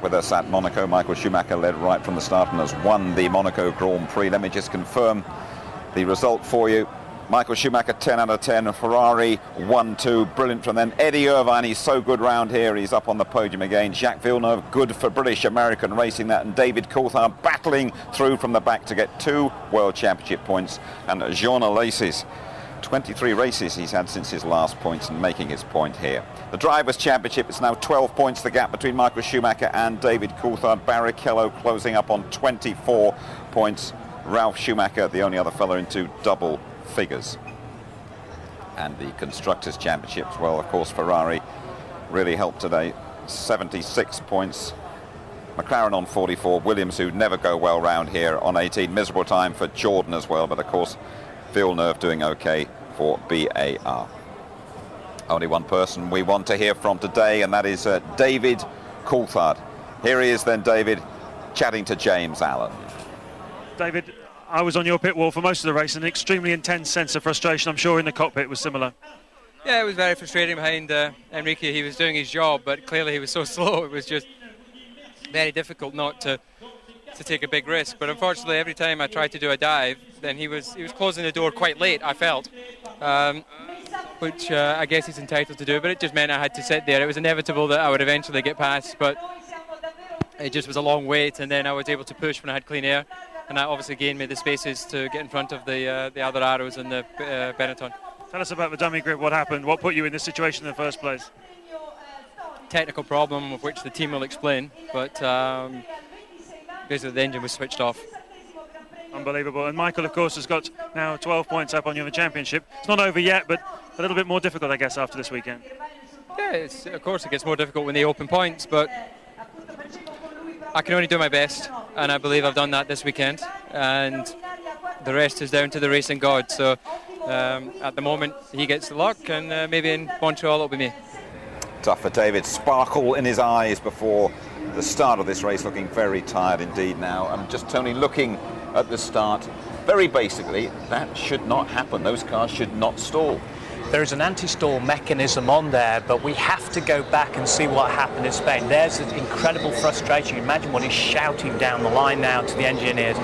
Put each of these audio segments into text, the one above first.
with us at Monaco. Michael Schumacher led right from the start and has won the Monaco Grand Prix. Let me just confirm the result for you. Michael Schumacher 10 out of 10, Ferrari 1-2, brilliant from them. Eddie Irvine, he's so good round here, he's up on the podium again. Jacques Villeneuve, good for British American racing that, and David Coulthard battling through from the back to get 2 World Championship points. And Jean Alesi, 23 races he's had since his last points and making his point here. The Drivers' Championship is now 12 points, the gap between Michael Schumacher and David Coulthard. Barrichello closing up on 24 points. Ralf Schumacher, the only other fella into double figures. And the Constructors' Championships, well, of course, Ferrari really helped today. 76 points. McLaren on 44. Williams, who never go well round here, on 18. Miserable time for Jordan as well, but of course Villeneuve doing okay for BAR. Only one person we want to hear from today, and that is David Coulthard. Here he is then, David, chatting to James Allen. David, I was on your pit wall for most of the race, an extremely intense sense of frustration. I'm sure in the cockpit was similar. Yeah, it was very frustrating behind Enrique. He was doing his job, but clearly he was so slow. It was just very difficult not to take a big risk. But unfortunately, every time I tried to do a dive, then he was closing the door quite late, I felt, which I guess he's entitled to do. But it just meant I had to sit there. It was inevitable that I would eventually get past, but it just was a long wait, and then I was able to push when I had clean air. And that obviously gained me the spaces to get in front of the other arrows and the Benetton. Tell us about the dummy grip. What happened? What put you in this situation in the first place? Technical problem of which the team will explain, but basically the engine was switched off. Unbelievable. And Michael, of course, has got now 12 points up on you in the championship. It's not over yet, but a little bit more difficult, I guess, after this weekend. Yeah, of course it gets more difficult when they open points, but I can only do my best, and I believe I've done that this weekend, and the rest is down to the racing god. So at the moment he gets the luck, and maybe in Montreal it'll be me. Tough for David. Sparkle in his eyes before the start of this race, looking very tired indeed now. And just Tony, looking at the start, very basically that should not happen. Those cars should not stall. There is an anti-stall mechanism on there, but we have to go back and see what happened in Spain. There's an incredible frustration. Imagine what he's shouting down the line now to the engineers.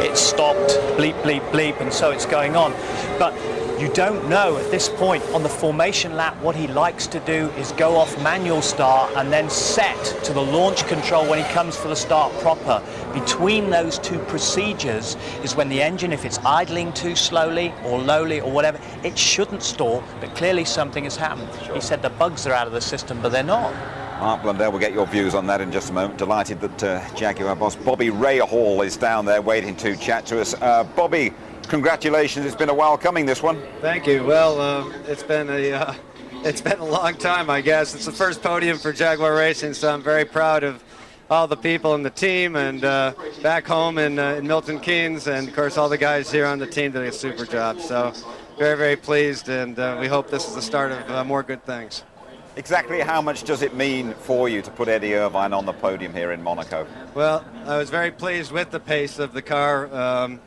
It stopped, bleep, bleep, bleep, and so it's going on. But you don't know at this point on the formation lap. What he likes to do is go off manual start and then set to the launch control when he comes for the start proper. Between those two procedures is when the engine, if it's idling too slowly or lowly or whatever, it shouldn't stall, but clearly something has happened. Sure. He said the bugs are out of the system, but they're not. Mark Blundell will get your views on that in just a moment. Delighted that Jaguar boss Bobby Rahal is down there waiting to chat to us. Bobby, congratulations, it's been a while coming, this one. Thank you. Well, it's been a long time, I guess. It's the first podium for Jaguar Racing, so I'm very proud of all the people in the team, and back home in Milton Keynes, and of course all the guys here on the team did a super job. So very, very pleased, and we hope this is the start of more good things. Exactly how much does it mean for you to put Eddie Irvine on the podium here in Monaco? Well, I was very pleased with the pace of the car.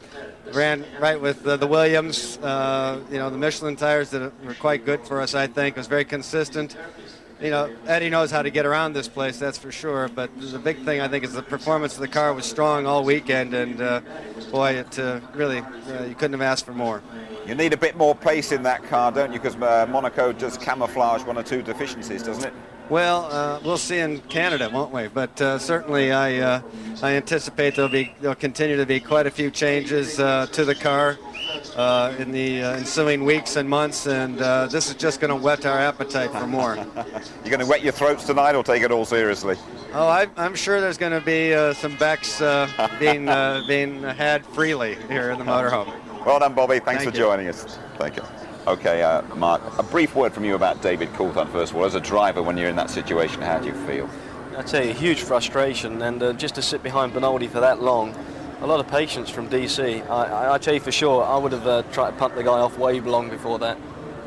Ran right with the Williams. The Michelin tires that were quite good for us, I think. It was very consistent. Eddie knows how to get around this place, that's for sure. But the big thing, I think, is the performance of the car was strong all weekend. And, boy, it really, you couldn't have asked for more. You need a bit more pace in that car, don't you? Because Monaco does camouflage one or two deficiencies, doesn't it? Well, we'll see in Canada, won't we? But certainly I anticipate there'll continue to be quite a few changes to the car in the ensuing weeks and months, and this is just going to whet our appetite for more. You're going to wet your throats tonight or take it all seriously? Oh, I'm sure there's going to be some Becks being had freely here in the motorhome. Well done, Bobby. Thanks for joining us. Thank you. Okay, Mark, a brief word from you about David Coulthard, first of all. As a driver, when you're in that situation, how do you feel? I tell you, huge frustration, and just to sit behind Benaldi for that long, a lot of patience from DC. I tell you for sure, I would have tried to punt the guy off way long before that.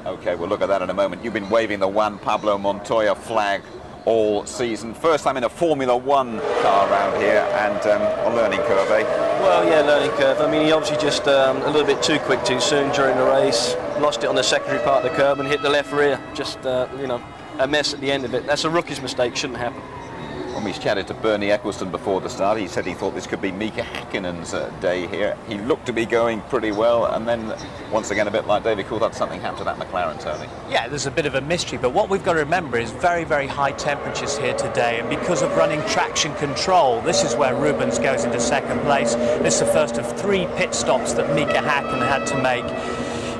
Okay, we'll look at that in a moment. You've been waving the Juan Pablo Montoya flag all season. First time in a Formula One car around here, and a learning curve, eh? Well, yeah, learning curve. I mean, he obviously just a little bit too quick too soon during the race, lost it on the secondary part of the curb and hit the left rear. Just, a mess at the end of it. That's a rookie's mistake, shouldn't happen. When we chatted to Bernie Eccleston before the start, he said he thought this could be Mika Häkkinen's day here. He looked to be going pretty well, and then once again, a bit like David Coulthard, something happened to that McLaren, Tony. Yeah, there's a bit of a mystery, but what we've got to remember is very, very high temperatures here today, and because of running traction control, this is where Rubens goes into second place. This is the first of 3 pit stops that Mika Häkkinen had to make.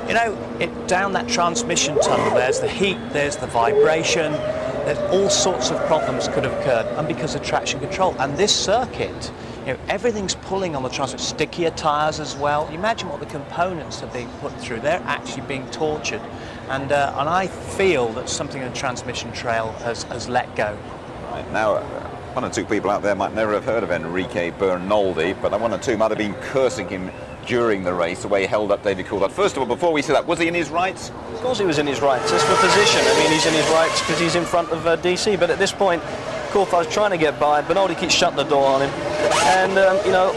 You know, down that transmission tunnel, there's the heat, there's the vibration, that all sorts of problems could have occurred, and because of traction control. And this circuit, you know, everything's pulling on the transmission, stickier tyres as well. You imagine what the components are being put through. They're actually being tortured. And I feel that something in the transmission trail has let go. Right, now, one or two people out there might never have heard of Enrique Bernoldi, but one or two might have been cursing him during the race, the way he held up David Coulthard. First of all, before we see that, was he in his rights? Of course he was in his rights. It's for position. I mean, he's in his rights because he's in front of DC. But at this point, Coulthard's trying to get by. Bernoldi keeps shutting the door on him. And, you know,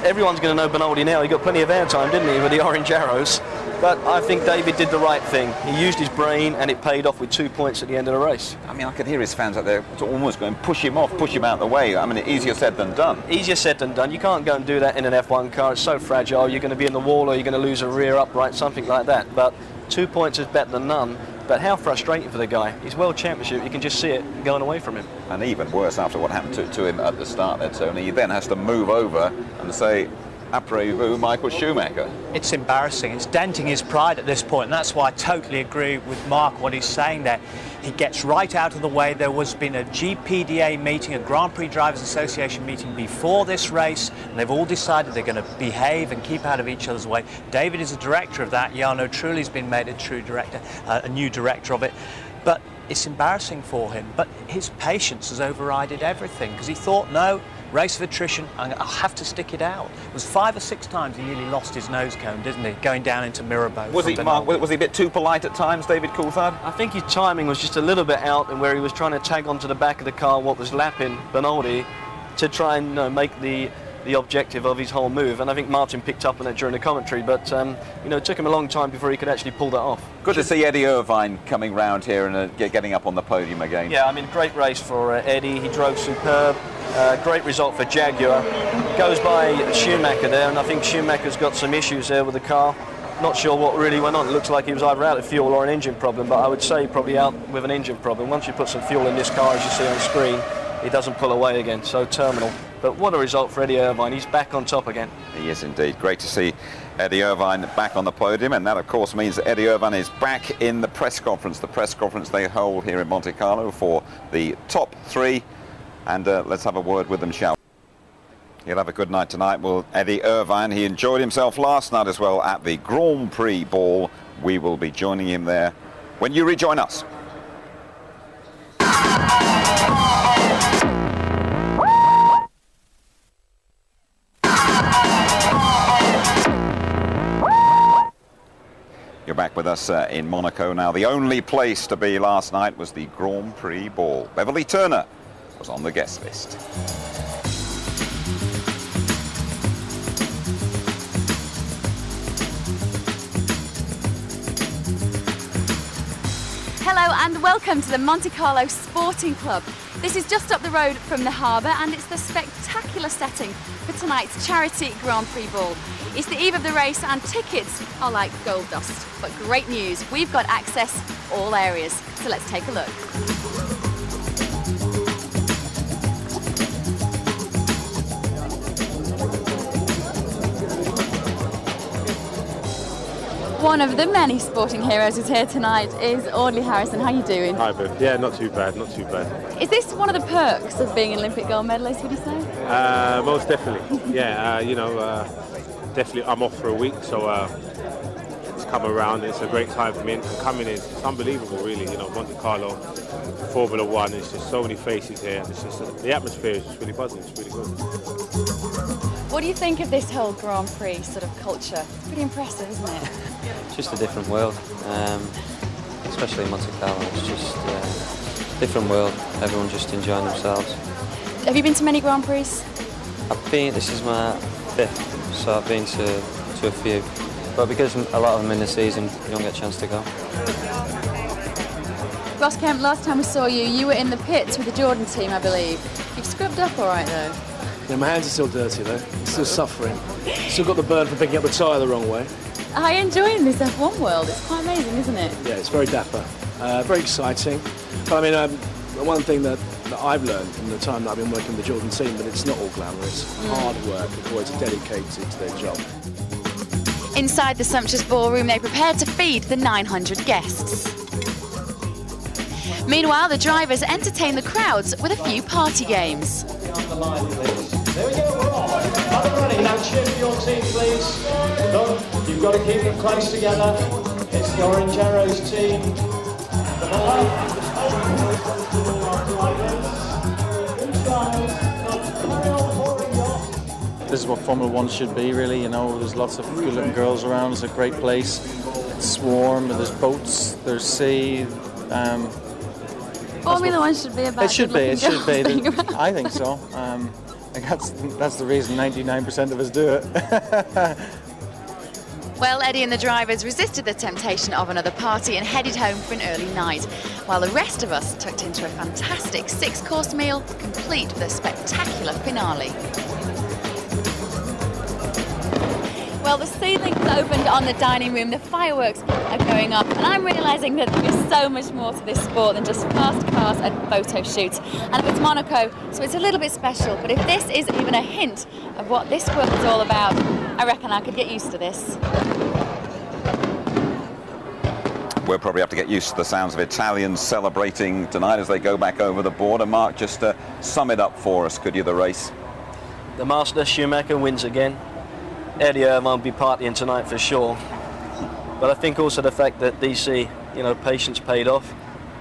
everyone's going to know Bernoldi now. He got plenty of airtime, didn't he, with the orange arrows. But I think David did the right thing. He used his brain, and it paid off with 2 points at the end of the race. I mean, I could hear his fans out there almost going, push him off, push him out of the way. I mean, easier said than done. Easier said than done. You can't go and do that in an F1 car. It's so fragile. You're going to be in the wall, or you're going to lose a rear upright, something like that. But 2 points is better than none. But how frustrating for the guy. His World Championship, you can just see it going away from him. And even worse after what happened to him at the start there, Tony. He then has to move over and say, après vous, Michael Schumacher. It's embarrassing. It's denting his pride at this point, and that's why I totally agree with Mark what he's saying there. He gets right out of the way. There was been a GPDA meeting, a Grand Prix Drivers Association meeting before this race, and they've all decided they're going to behave and keep out of each other's way. David is a director of that. Jarno Trulli's been made a true director, a new director of it. But it's embarrassing for him. But his patience has overridden everything, because he thought, no, race of attrition, I'll have to stick it out. It was 5 or 6 times he nearly lost his nose cone, didn't he, going down into Mirabeau. Was he, Mark, was he a bit too polite at times, David Coulthard? I think his timing was just a little bit out, and where he was trying to tag onto the back of the car what was lapping Bernoldi to try and make the objective of his whole move. And I think Martin picked up on it during the commentary, but you know, it took him a long time before he could actually pull that off. Good to see Eddie Irvine coming round here and getting up on the podium again. Yeah, I mean, great race for Eddie. He drove superb. Great result for Jaguar. Goes by Schumacher there, and I think Schumacher's got some issues there with the car. Not sure what really went on. It looks like he was either out of fuel or an engine problem, but I would say probably out with an engine problem. Once you put some fuel in this car, as you see on screen, he doesn't pull away again, so terminal. But what a result for Eddie Irvine. He's back on top again. He is indeed. Great to see Eddie Irvine back on the podium, and that of course means that Eddie Irvine is back in the press conference they hold here in Monte Carlo for the top 3, and let's have a word with them, shall we? He'll have a good night tonight. Well, Eddie Irvine, he enjoyed himself last night as well at the Grand Prix ball. We will be joining him there when you rejoin us. You're back with us in Monaco now. The only place to be last night was the Grand Prix ball. Beverly Turner was on the guest list. Hello and welcome to the Monte Carlo Sporting Club. This is just up the road from the harbour, and it's the spectacular setting for tonight's charity Grand Prix ball. It's the eve of the race and tickets are like gold dust. But great news, we've got access all areas. So let's take a look. One of the many sporting heroes who's here tonight is Audley Harrison. How are you doing? Hi, Beth. Yeah, not too bad, not too bad. Is this one of the perks of being an Olympic gold medalist, would you say? Most definitely. Yeah, you know, definitely I'm off for a week, so it's come around. It's a great time for me, and coming in, it's unbelievable, really. You know, Monte Carlo, Formula One, it's just so many faces here, and it's just the atmosphere is just really buzzing. It's really good. What do you think of this whole Grand Prix sort of culture? It's pretty impressive, isn't it? It's just a different world, especially in Monte Carlo. It's just a different world. Everyone just enjoying themselves. Have you been to many Grand Prix? This is my 5th, so I've been to a few. But because a lot of them in the season, you don't get a chance to go. Ross Kemp, last time we saw you, you were in the pits with the Jordan team, I believe. You scrubbed up all right, though? Yeah, my hands are still dirty, though. I'm still suffering. Still got the burn for picking up the tyre the wrong way. I enjoy this F1 world. It's quite amazing, isn't it? Yeah, it's very dapper. Very exciting. But I mean, one thing that I've learned from the time that I've been working with the Jordan team, that it's not all glamorous. Hard work. The boys are dedicated to their job. Inside the sumptuous ballroom, they prepared to feed the 900 guests. Meanwhile, the drivers entertain the crowds with a few party games. There we go, we're off. Up and running. Now cheer for your team, please. Look, you've got to keep them close together. It's the Orange Arrows team. This is what Formula One should be, really. You know, there's lots of good-looking girls around. It's a great place. It's warm. There's boats. There's sea. Formula One should be about. It should be. It should be. being around. I think so. That's the reason 99% of us do it. Well, Eddie and the drivers resisted the temptation of another party and headed home for an early night, while the rest of us tucked into a fantastic 6-course meal, complete with a spectacular finale. Well, the ceiling's opened on the dining room, the fireworks are going up, and I'm realising that there is so much more to this sport than just fast cars and photo shoots. And it's Monaco, so it's a little bit special, but if this is even a hint of what this world is all about, I reckon I could get used to this. We'll probably have to get used to the sounds of Italians celebrating tonight as they go back over the border. Mark, just sum it up for us, could you, the race? The master, Schumacher, wins again. Eddie Irvine will be partying tonight for sure. But I think also the fact that DC, patience paid off.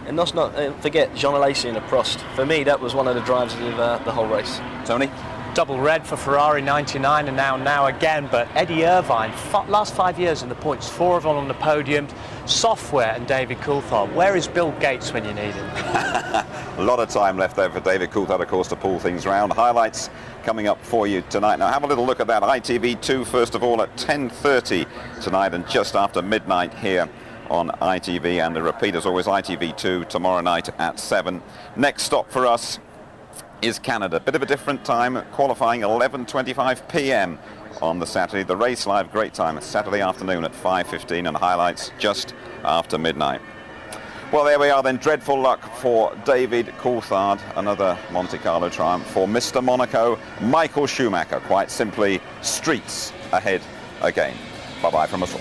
And let's not forget Jean Alesi and Prost. For me, that was one of the drives of the whole race. Tony? Double red for Ferrari 99 and now again, but Eddie Irvine, last 5 years in the points, 4 of them on the podium, software and David Coulthard. Where is Bill Gates when you need him? A lot of time left there for David Coulthard, of course, to pull things round. Highlights coming up for you tonight. Now have a little look at that ITV2 first of all at 10:30 tonight and just after midnight here on ITV, and the repeat as always ITV2 tomorrow night at 7. Next stop for us is Canada. Bit of a different time, qualifying 11:25 p.m. on the Saturday. The race live, great time, Saturday afternoon at 5:15, and highlights just after midnight. Well, there we are then. Dreadful luck for David Coulthard. Another Monte Carlo triumph for Mr. Monaco, Michael Schumacher. Quite simply, streets ahead again. Bye-bye from us all.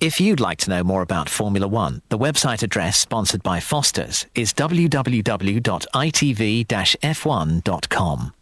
If you'd like to know more about Formula One, the website address sponsored by Foster's is www.itv-f1.com.